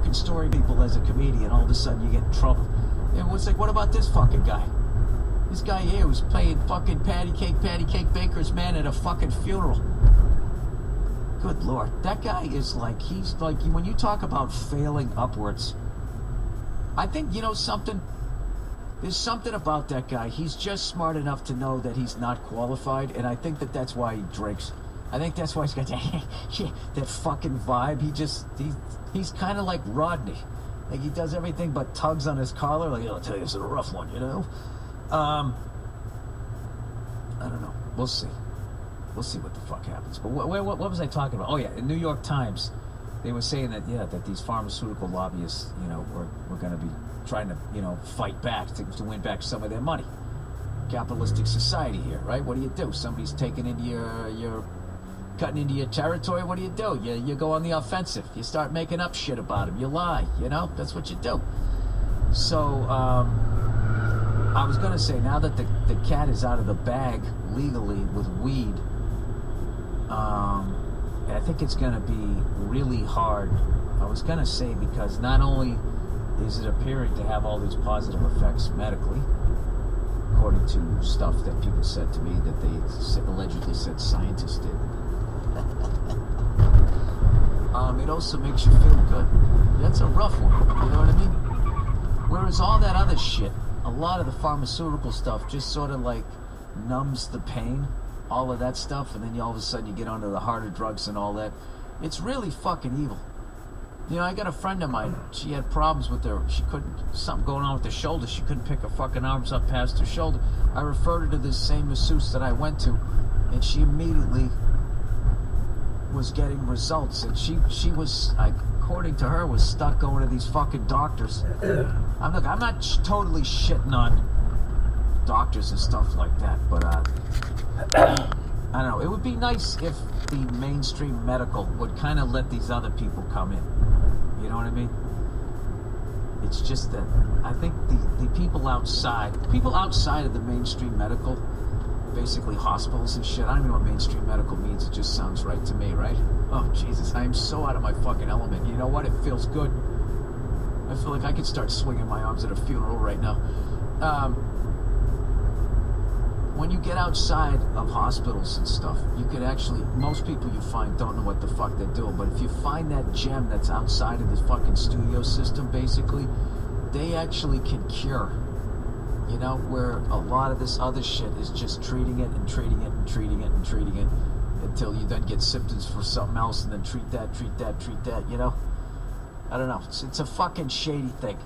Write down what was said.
fucking story people as a comedian, all of a sudden you get in trouble. And it's like, what about this fucking guy? This guy here who's playing fucking patty cake baker's man at a fucking funeral. Good Lord. That guy is like, he's like, when you talk about failing upwards, I think, you know something? There's something about that guy. He's just smart enough to know that he's not qualified, and I think that that's why he drinks. I think that's why he's got that fucking vibe. He's kind of like Rodney. Like, he does everything but tugs on his collar. Like, I'll tell you, it's a rough one, you know? I don't know. We'll see. We'll see what the fuck happens. But what was I talking about? Oh, yeah, in New York Times, they were saying that, that these pharmaceutical lobbyists, were going to be trying to, fight back to win back some of their money. Capitalistic society here, right? What do? Somebody's taking into your cutting into your territory. What do? You go on the offensive. You start making up shit about them. You lie, That's what you do. So, I was going to say, now that the cat is out of the bag legally with weed, I think it's going to be really hard. I was going to say, because not only is it appearing to have all these positive effects medically, according to stuff that people said to me that they allegedly said scientists did. It also makes you feel good. That's a rough one, you know what I mean? Whereas all that other shit, a lot of the pharmaceutical stuff just sort of like numbs the pain, all of that stuff, and then all of a sudden you get onto the harder drugs and all that. It's really fucking evil. I got a friend of mine, she had problems with something going on with her shoulder. She couldn't pick her fucking arms up past her shoulder. I referred her to this same masseuse that I went to, and she immediately was getting results. And she was, according to her, was stuck going to these fucking doctors. I'm not totally shitting on doctors and stuff like that, but I don't know. It would be nice if the mainstream medical would kind of let these other people come in. You know what I mean? It's just that I think the people outside of the mainstream medical, basically hospitals and shit, I don't even know what mainstream medical means. It just sounds right to me, right? Oh, Jesus, I am so out of my fucking element. You know what? It feels good. I feel like I could start swinging my arms at a funeral right now. When you get outside of hospitals and stuff, you could actually, most people you find don't know what the fuck they're doing, but if you find that gem that's outside of this fucking studio system, basically, they actually can cure. Where a lot of this other shit is just treating it and treating it and treating it and treating it until you then get symptoms for something else and then treat that, I don't know. It's a fucking shady thing.